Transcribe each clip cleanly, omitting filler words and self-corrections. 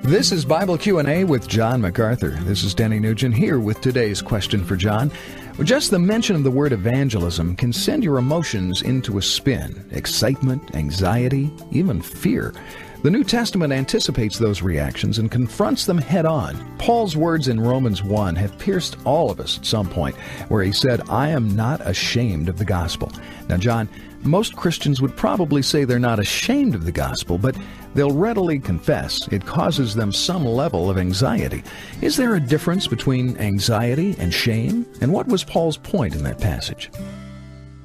This is Bible Q&A with John MacArthur. This is Danny Nugent here with today's question for John. Just the mention of the word evangelism can send your emotions into a spin. Excitement, anxiety, even fear. The New Testament anticipates those reactions and confronts them head on. Paul's words in Romans 1 have pierced all of us at some point, where he said, I am not ashamed of the gospel. Now, John, most Christians would probably say they're not ashamed of the gospel, but they'll readily confess it causes them some level of anxiety. Is there a difference between anxiety and shame? And what was Paul's point in that passage?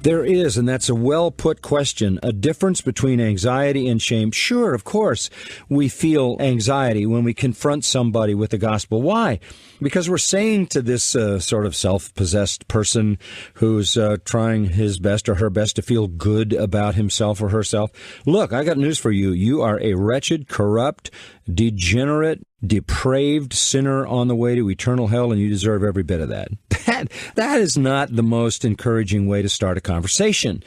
There is, and that's a well-put question. A difference between anxiety and shame. Sure, of course, we feel anxiety when we confront somebody with the gospel. Why? Because we're saying to this sort of self-possessed person who's trying his best or her best to feel good about himself or herself, look, I got news for you. You are a wretched, corrupt, degenerate, depraved sinner on the way to eternal hell, and you deserve every bit of that. That is not the most encouraging way to start a conversation.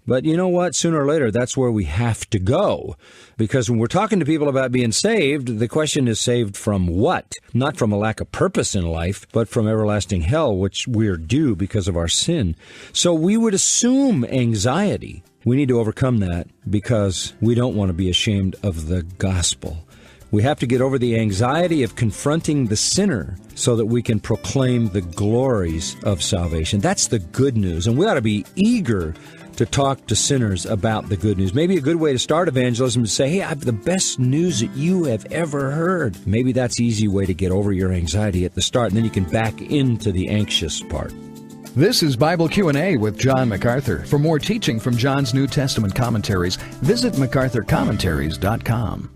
But you know what? Sooner or later, that's where we have to go. Because when we're talking to people about being saved, the question is saved from what? Not from a lack of purpose in life, but from everlasting hell, which we're due because of our sin. So we would assume anxiety. We need to overcome that because we don't want to be ashamed of the gospel. We have to get over the anxiety of confronting the sinner so that we can proclaim the glories of salvation. That's the good news, and we ought to be eager to talk to sinners about the good news. Maybe a good way to start evangelism is to say, hey, I have the best news that you have ever heard. Maybe that's an easy way to get over your anxiety at the start, and then you can back into the anxious part. This is Bible Q&A with John MacArthur. For more teaching from John's New Testament commentaries, visit MacArthurCommentaries.com.